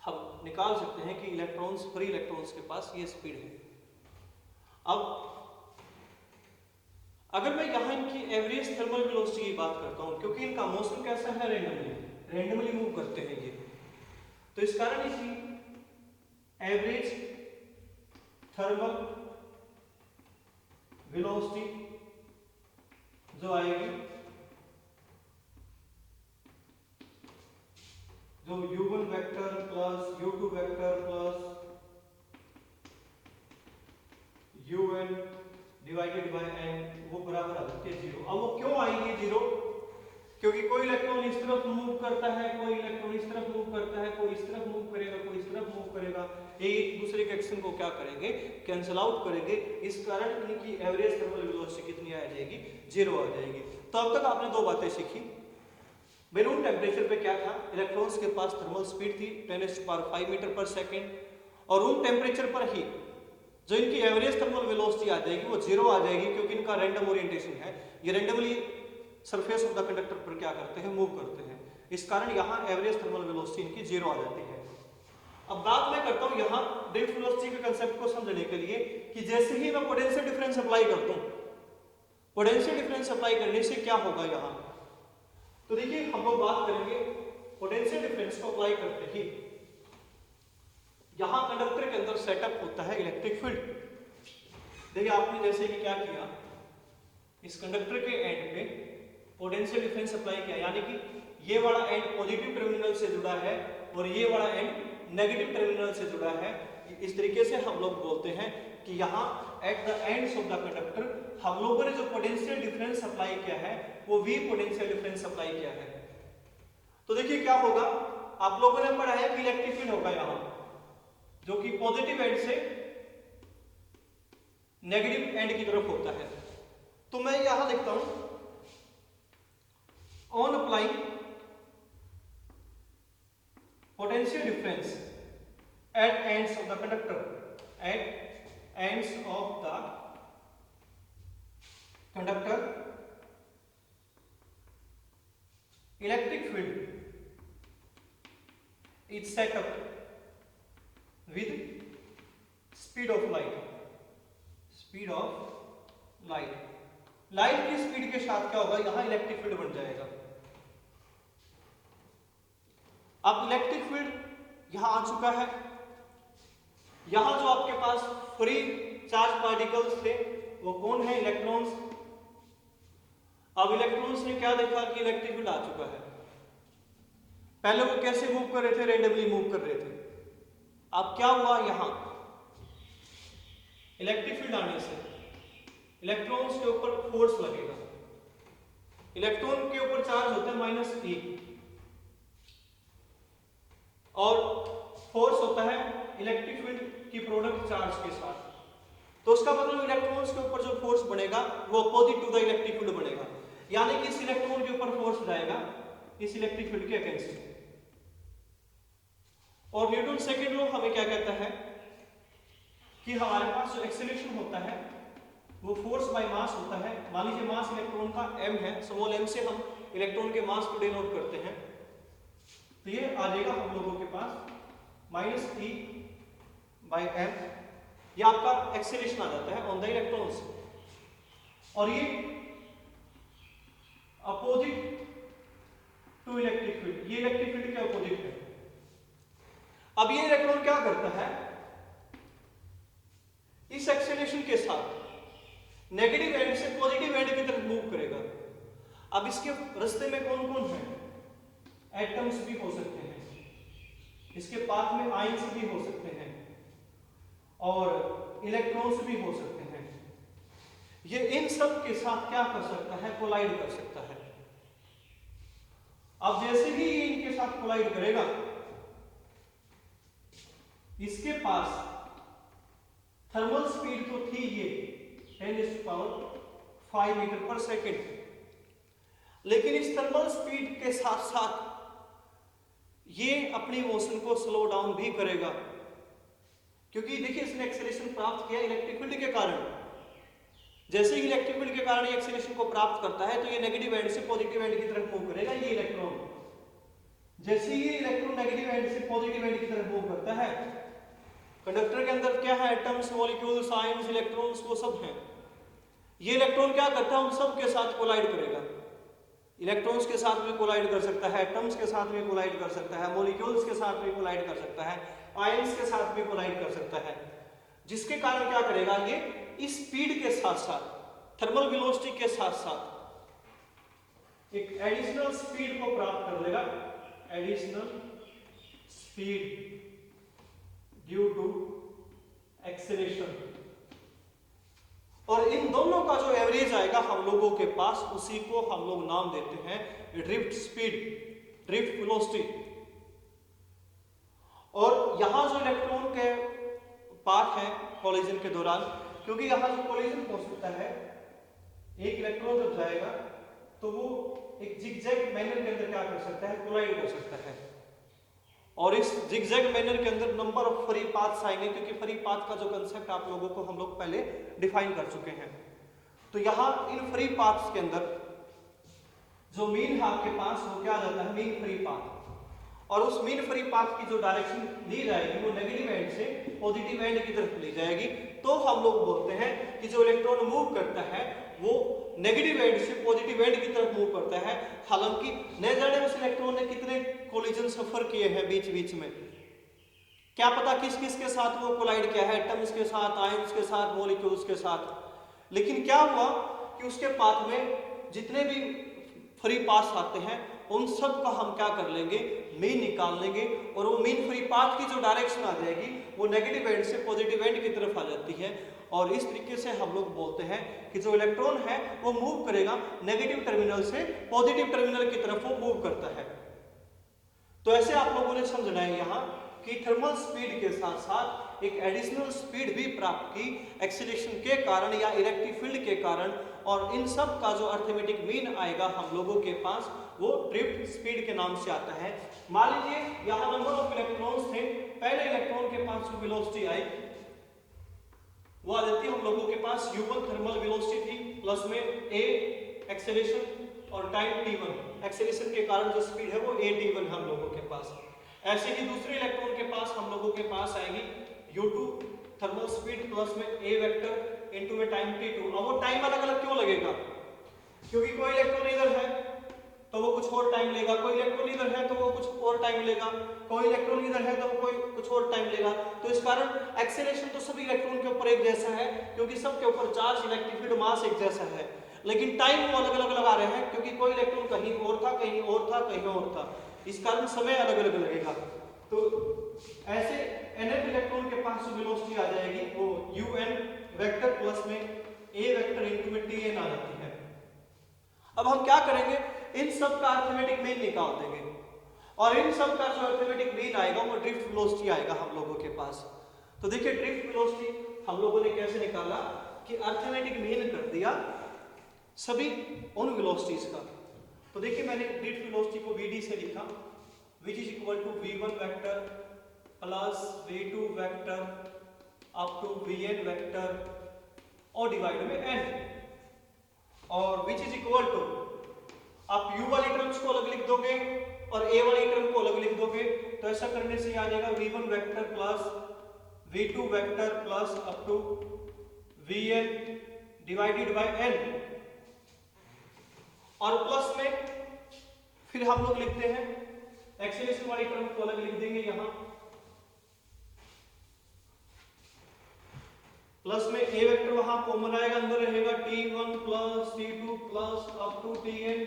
हम निकाल सकते हैं कि इलेक्ट्रॉन्स, फ्री इलेक्ट्रॉन्स के पास ये स्पीड है। अब अगर मैं यहां इनकी एवरेज थर्मल वेलोसिटी की बात करता हूं, क्योंकइनका मोशन कैसा है, रैंडमली मूव करते हैं ये, तो इस कारण इसकी एवरेज थर्मल वेलोसिटी जो आएगी, जो u1 vector plus u2 vector plus un divided by n, वो बराबर आ जाती है 0। अब वो क्यों आएंगे 0, क्योंकि कोई इलेक्ट्रॉन इस तरफ मूव करता है, कोई इलेक्ट्रॉन इस तरफ मूव करता है, कोई इस तरफ मूव करेगा, कोई इस तरफ मूव करेगा। ये एक दूसरे के एक्शन को क्या करेंगे, कैंसिल आउट करेंगे। इस कारण इनकी एवरेज थर्मल वेलोसिटी कितनी आ जाएगी, 0 आ जाएगी। तो अब तक आपने दो बातें सीखी। रूम टेम्परेचर पे क्या था, इलेक्ट्रॉन्स के पास थर्मल स्पीड थी 10⁵ मीटर पर सेकेंड, और रूम टेम्परेचर पर ही जो इनकी एवरेज थर्मल वेलोसिटी आ जाएगी वो 0 आ जाएगी, क्योंकि इनका रैंडम ओरिएंटेशन है। ये randomly surface of the conductor पर क्या करते हैं, मूव करते हैं। इस कारण यहाँ एवरेज थर्मल वेलोसिटी इनकी 0 आ जाती है। अब बात मैं करता हूँ यहाँ ड्रिफ्ट वेलोसिटी के कंसेप्ट को समझने के लिए कि जैसे ही मैं पोटेंशियल डिफरेंस अप्लाई करता हूँ, पोटेंशियल डिफरेंस अप्लाई करने से क्या होगा यहाँ, तो देखिए हम लोग बात करेंगे पोटेंशियल डिफरेंस को अप्लाई करते ही यहां कंडक्टर के अंदर सेटअप होता है इलेक्ट्रिक फील्ड। देखिए आपने जैसे कि क्या किया, इस कंडक्टर के एंड पे पोटेंशियल डिफरेंस अप्लाई किया, यानी कि ये वाला एंड पॉजिटिव टर्मिनल से जुड़ा है और ये वाला एंड नेगेटिव टर्मिनल से जुड़ा है। इस तरीके से हम लोग बोलते हैं कि यहाँ at the ends of the conductor हम लोगों ने जो पोटेंशियल डिफरेंस अप्लाई किया है वो v पोटेंशियल डिफरेंस अप्लाई किया है। तो देखिए क्या होगा, आप लोगों ने पढ़ा है कि इलेक्ट्रिक फील्ड होगा यहाँ, जो कि पॉजिटिव एंड से नेगेटिव एंड की तरफ होता है। तो मैं यहां लिखता हूं, on applying potential difference at ends of the conductor, at ends of the conductor, electric field is set up with speed of light, speed of light, light की स्पीड के साथ क्या होगा, यहां इलेक्ट्रिक फील्ड बन जाएगा। अब इलेक्ट्रिक फील्ड यहां आ चुका है। यहां जो आपके पास फ्री चार्ज पार्टिकल्स थे वो कौन है, इलेक्ट्रॉन्स। अब इलेक्ट्रॉन्स ने क्या देखा कि इलेक्ट्रिक फील्ड आ चुका है। पहले वो कैसे मूव कर रहे थे, रैंडमली मूव कर रहे थे। अब क्या हुआ, यहां इलेक्ट्रिक फील्ड आने से इलेक्ट्रॉन्स के ऊपर फोर्स लगेगा। इलेक्ट्रॉन के ऊपर चार्ज होता है -e और फोर्स होता है इलेक्ट्रिक फील्ड की प्रोडक्ट चार्ज के साथ। तो उसका मतलब इलेक्ट्रॉन्स के ऊपर जो फोर्स बनेगा वो opposite to the electric field बनेगा, यानी कि इस इलेक्ट्रॉन के ऊपर फोर्स जाएगा इस इलेक्ट्रिक फील्ड के अगेंस्ट। और न्यूटन सेकंड लॉ हमें क्या कहता है कि हमारे पास जो एक्सेलरेशन होता है वो फोर्स बाय मास होता है। मान लीजिए मास इलेक्ट्रॉन का m है, स्मॉल m से हम इलेक्ट्रॉन के मास को डिनोट करते हैं, तो ये आ जाएगा हम लोगों के पास -e/m, ये आपका एक्सेलरेशन आ जाता है ऑन द इलेक्ट्रॉन्स। और ये अपोजिट टू इलेक्ट्रिक फील्ड, ये इलेक्ट्रिक फील्ड के अपोजिट है। अब ये इलेक्ट्रॉन क्या करता है, इस एक्सेलरेशन के साथ नेगेटिव एंड से पॉजिटिव एंड की तरफ मूव करेगा। अब इसके रास्ते में कौन कौन है, एटम्स भी हो सकते हैं, इसके पाथ में आयंस भी हो सकते हैं और इलेक्ट्रॉन्स भी हो सकते हैं। ये इन सब के साथ क्या कर सकता है, कोलाइड कर सकता है। अब जैसे ही ये इनके साथ कोलाइड करेगा, इसके पास थर्मल स्पीड तो थी ये 10⁵ मीटर पर सेकेंड, लेकिन इस थर्मल स्पीड के साथ साथ ये अपनी मोशन को स्लो डाउन भी करेगा, क्योंकि देखिए इसने एक्सेलरेशन प्राप्त किया इलेक्ट्रिक फील्ड के कारण। जैसे ही इलेक्ट्रिक फील्ड के कारण ये एक्सेलरेशन को प्राप्त करता है तो ये नेगेटिव एंड से पॉजिटिव एंड की तरफ मूव करेगा। ये इलेक्ट्रॉन जैसे ही ये इलेक्ट्रॉन नेगेटिव एंड से पॉजिटिव एंड की तरफ मूव करता है, कंडक्टर के अंदर क्या है, एटम्स, मॉलिक्यूल्स, आयंस, इलेक्ट्रॉन्स वो सब हैं। ये इलेक्ट्रॉन क्या करता है, उन सब के साथ कोलाइड करेगा। इलेक्ट्रॉन्स के साथ भी कोलाइड कर सकता है, एटम्स के साथ भी कोलाइड कर सकता है, मॉलिक्यूल्स के साथ भी कोलाइड कर सकता है, आयंस के साथ भी कोलाइड कर सकता है, जिसके कारण क्या करेगा, ये इस स्पीड के साथ साथ, थर्मल वेलोसिटी के साथ साथ एक एडिशनल स्पीड को प्राप्त कर लेगा, additional speed due to acceleration. और इन दोनों का जो एवरेज आएगा हम लोगों के पास, उसी को हम लोग नाम देते हैं ड्रिफ्ट स्पीड, ड्रिफ्ट वेलोसिटी। और यहां जो इलेक्ट्रॉन के पाथ है कोलिजन के दौरान, क्योंकि यहां जो कोलिजन हो सकता है, एक इलेक्ट्रॉन जब जाएगा तो वो एक जिगजैग मैनर के अंदर क्या कर सकता है, कोलाइड कर सकता है। और इस जिगजैग मैनर के अंदर नंबर ऑफ फ्री पाथ्स आएंगे, क्योंकि फ्री पाथ का जो कंसेप्ट आप लोगों को हम लोग पहले डिफाइन कर चुके हैं। तो यहां इन फ्री पाथ्स के अंदर जो मीन है आपके पास, वो क्या आ जाता है, मीन फ्री पाथ। और उस मीन फ्री पाथ की जो डायरेक्शन ली जाएगी वो नेगेटिव एंड से पॉजिटिव एंड की तरफ ली जाएगी। तो हम लोग बोलते हैं कि जो इलेक्ट्रॉन मूव करता है वो नेगेटिव एंड से पॉजिटिव एंड की तरफ मूव करता है। हालांकि न जाने उस इलेक्ट्रॉन ने कितने कोलिजन सफर किए हैं बीच बीच में, क्या पता किस किस के साथ वो कोलाइड किया है, एटम्स के साथ, आयंस के साथ, मॉलिक्यूल्स के साथ। लेकिन क्या हुआ कि उसके पाथ में जितने भी फ्री पाथ्स आते हैं उन सब का हम क्या कर लेंगे, मीन निकाल लेंगे, और वो मीन फ्री पाथ की जो डायरेक्शन आ जाएगी वो नेगेटिव एंड से पॉजिटिव एंड की तरफ आ जाती है। और इस तरीके से हम लोग बोलते हैं कि जो इलेक्ट्रॉन है वो मूव करेगा नेगेटिव टर्मिनल से पॉजिटिव टर्मिनल की तरफ वो मूव करता है। तो ऐसे आप लोगों ने समझना है यहाँ कि थर्मल स्पीड के साथ साथ एक एडिशनल स्पीड भी प्राप्त की एक्सीलरेशन के कारण या इलेक्ट्रिक फील्ड के कारण। और इन सब का जो अर्थमेटिक मीन आएगा हम लोगों के पास वो ड्रिफ्ट स्पीड के नाम से आता है। मान लीजिए यहाँ नंबर ऑफ इलेक्ट्रॉन्स थे, पहले इलेक्ट्रॉन के पास जो वेलोसिटी आई वो आ जाती है हम लोगों के पास u1 थर्मल वेलोसिटी थी, प्लस में a एक्सेलरेशन और टाइम t1। एक्सेलरेशन के कारण जो स्पीड है वो a_t1 हम लोगों के पास। ऐसे ही दूसरे इलेक्ट्रॉन के पास हम लोगों के पास आएगी u2 थर्मल स्पीड प्लस में a वेक्टर इनटू में टाइम t2। अब वो टाइम अलग अलग क्यों लगेगा, क्योंकि कोई इलेक्ट्रॉन इधर है तो वो कुछ और टाइम लेगा, कोई इलेक्ट्रॉन इधर है तो वो कुछ और टाइम लेगा, कोई इलेक्ट्रॉन इधर है तो वो कोई कुछ और टाइम लेगा। तो इस कारण एक्सेलरेशन तो सभी इलेक्ट्रॉन के ऊपर एक जैसा है, क्योंकि सबके ऊपर चार्ज, इलेक्ट्रिक फील्ड, मास एक जैसा है। लेकिन टाइम वो अलग अलग लगा रहे हैं, क्योंकि कोई इलेक्ट्रॉन कहीं और था, कहीं और था, कहीं और था, इस कारण समय अलग अलग लगेगा। तो ऐसे nth इलेक्ट्रॉन के पास जो वेलोसिटी आ जाएगी वो un वेक्टर प्लस में ए वेक्टर इंटू में टी एन आ जाती है। अब हम क्या करेंगे, इन सब का अर्थमेटिक मीन निकाल देंगे और इन सब का जो अर्थमेटिक मीन आएगा वो ड्रिफ्ट वेलोसिटी आएगा हम लोगों के पास। तो देखिए ड्रिफ्ट वेलोसिटी हम लोगों ने कैसे निकाला कि अर्थमेटिक मीन कर दिया सभी उन वेलोसिटीज का। तो देखिए मैंने ड्रिफ्ट वेलोसिटी को vd से लिखा which is equal to v1 vector plus v2 vector up to vn vector और डिवाइड में n, और विच इज इक्वल टू आप u वाली टर्म्स को अलग लिख दोगे और a वाली टर्म को अलग लिख दोगे, तो ऐसा करने से आ जाएगा v1 vector plus v2 vector plus up to vn divided by n, और प्लस में फिर हम लोग लिखते हैं एक्सेलरेशन वाली टर्म को अलग लिख देंगे यहां, प्लस में a वेक्टर वहां कॉमन आएगा, अंदर रहेगा t1 plus t2 plus up to tn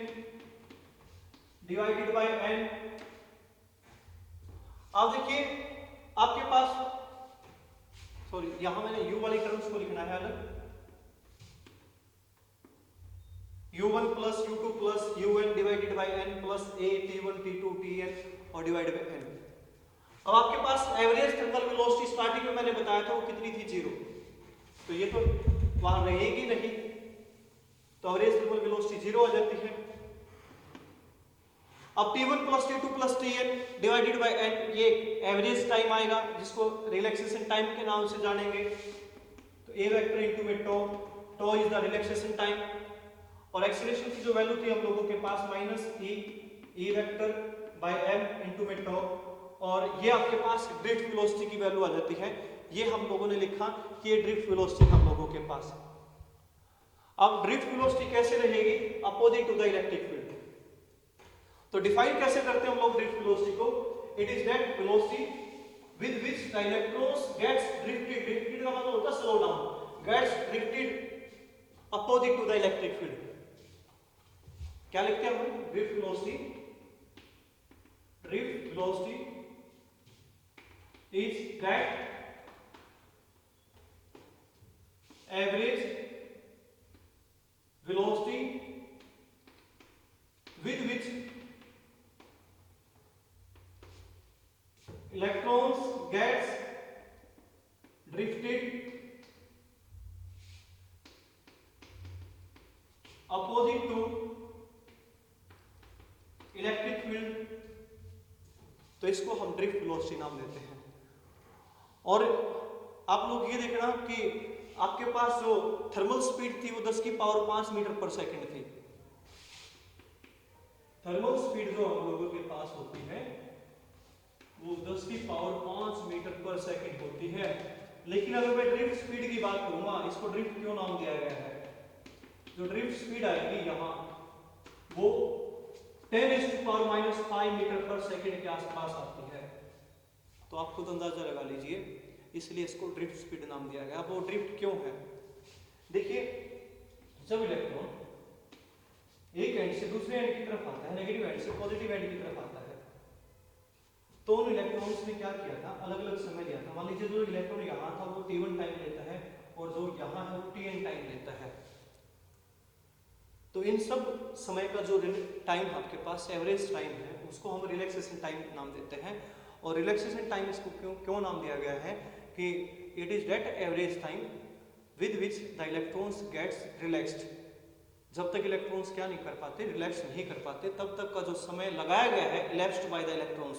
divided by n। अब देखिए आपके पास, सॉरी यहां मैंने u वाली टर्म्स को लिखना है अलग, u1 plus u2 plus un divided by n plus a t1 t2 tn और डिवाइड बाय n। अब आपके पास एवरेज थर्मल वेलोसिटी स्टार्टिंग में मैंने बताया था वो कितनी थी, 0, तो ये तो वहां रहेगी नहीं, तो एवरेज थर्मल वेलोसिटी 0 आ जाती है। अब t1 plus t2 plus tn divided by n, ये एवरेज टाइम आएगा जिसको रिलैक्सेशन टाइम के नाम से जानेंगे। तो a वेक्टर इनटू में tau is the relaxation time, और एक्सीलरेशन की जो वैल्यू थी हम लोगों के पास minus e vector by m into में टो, और ये आपके पास ड्रिफ्ट वेलोसिटी की वैल्यू आ जाती है। ये हम लोगों ने लिखा कि ये ड्रिफ्ट वेलोसिटी हम लोगों के पास। अब ड्रिफ्ट वेलोसिटी कैसे रहेगी, opposite to the electric field. तो डिफाइन कैसे करते हैं हम लोग ड्रिफ्ट वेलोसिटी को, it is that velocity with which the electrons gets drifted, drifted का मतलब होता है slow down, gets drifted opposite to the electric field. क्या लिखते हैं हम, drift velocity is that average velocity with which electrons gets drifted opposite to electric field, तो इसको हम ड्रिफ्ट वेलोसिटी नाम देते हैं। और आप लोग ये देखना कि आपके पास जो थर्मल स्पीड थी वो 10 की पावर 5 मीटर पर सेकंड थी। थर्मल स्पीड जो हम लोगों के पास होती है वो 10 की पावर 5 मीटर पर सेकंड होती है, लेकिन अगर मैं ड्रिफ्ट स्पीड की बात करूंगा, इसको ड्रिफ्ट क्यों नाम दिया गया है, जो ड्रिफ्ट स्पीड आएगी यहाँ वो 10⁻⁻5 मीटर पर सेकंड के आसपास आती है। तो आप खुद अंदाजा लगा लीजिए, इसलिए इसको ड्रिफ्ट स्पीड नाम दिया गया। अब वो ड्रिफ्ट क्यों है, देखिए जब इलेक्ट्रॉन एक एंड से दूसरे एंड की तरफ आता है, नेगेटिव एंड से पॉजिटिव एंड की तरफ आता है, तो उन इलेक्ट्रॉन्स ने क्या किया था, अलग अलग समय लिया था। मान लीजिए जो इलेक्ट्रॉन यहाँ था वो t1 टाइम लेता है और जो यहाँ है वो tn टाइम लेता है। तो इन सब समय का जो टाइम आपके पास एवरेज टाइम है उसको हम रिलैक्सेशन टाइम नाम देते हैं। और रिलैक्सेशन टाइम इसको क्यों नाम दिया गया है कि it is that average time with which the electrons gets relaxed. जब तक इलेक्ट्रॉन्स क्या नहीं कर पाते, रिलैक्स नहीं कर पाते, तब तक का जो समय लगाया गया है elapsed by the electrons,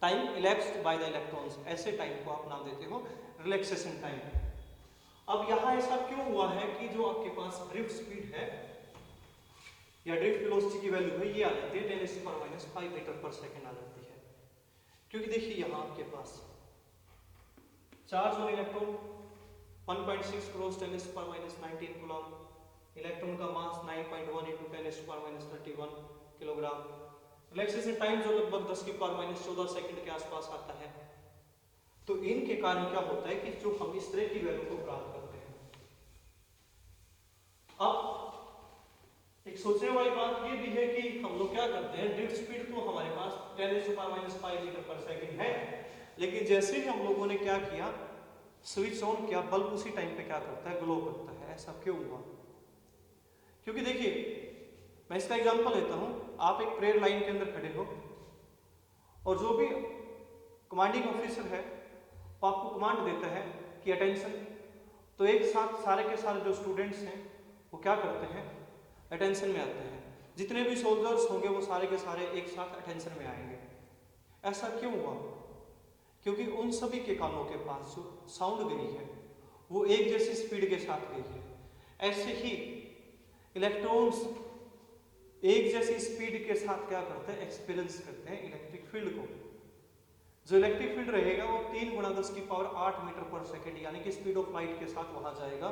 time elapsed by the electrons, ऐसे टाइम को आप नाम देते हो रिलैक्सेशन टाइम। अब यहाँ ऐसा क्यों हुआ है कि जो आपके पास ड्रिफ्ट स्पीड है या ड्रिफ्ट वेलोसिटी की वैल्यू है ये आ जाती है 10⁻⁵ मीटर पर सेकंड आ जाती है, क्योंकि देखिए यहाँ आपके पास charge on electron 1.6 cross 10⁻⁻19 coulomb, electron का मास 9.1 × 10⁻31 किलोग्राम, रिलैक्सेशन टाइम जो लगभग 10⁻14 सेकंड के आसपास आता है। तो इनके कारण क्या होता है कि जो हम इस तरह की वैल्यू को प्राप्त करते हैं। अब एक सोचने वाली बात ये भी है कि हम लोग क्या करते हैं, ड्रिफ्ट स्पीड तो हमारे पास 10⁻⁵ मीटर पर सेकंड है, लेकिन जैसे ही हम लोगों ने क्या किया, स्विच ऑन किया, बल्ब उसी टाइम पे क्या करता है, ग्लो करता है। ऐसा क्यों हुआ? क्योंकि देखिए, मैं इसका एग्जांपल लेता हूं। आप एक प्रेयर लाइन के अंदर खड़े हो और जो भी कमांडिंग ऑफिसर है वो आपको कमांड देता है कि अटेंशन, तो एक साथ सारे के सारे जो स्टूडेंट्स हैं वो क्या करते हैं, अटेंशन में आते हैं। जितने भी सोल्जर्स होंगे वो सारे के सारे एक साथ अटेंशन में आएंगे। ऐसा क्यों हुआ? क्योंकि उन सभी के कानों के पास जो साउंड गई है वो एक जैसी स्पीड के साथ गई है। ऐसे ही इलेक्ट्रॉन्स एक जैसी स्पीड के साथ क्या करते हैं, एक्सपीरियंस करते हैं इलेक्ट्रिक फील्ड को। जो इलेक्ट्रिक फील्ड रहेगा वो 3 × 10⁸ मीटर पर सेकेंड यानी कि स्पीड ऑफ लाइट के साथ वहां जाएगा।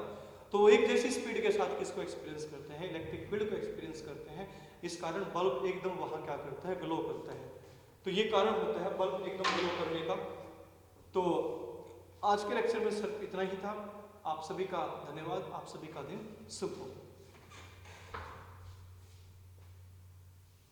तो वो एक जैसी स्पीड के साथ किसको एक्सपीरियंस करते हैं, इलेक्ट्रिक फील्ड को एक्सपीरियंस करते हैं। इस कारण बल्ब एकदम वहां क्या करता है, ग्लो करता है। तो ये कारण होता है बल्ब एकदम ग्लो करने का। तो आज के लेक्चर में सिर्फ इतना ही था। आप सभी का धन्यवाद। आप सभी का दिन शुभ हो।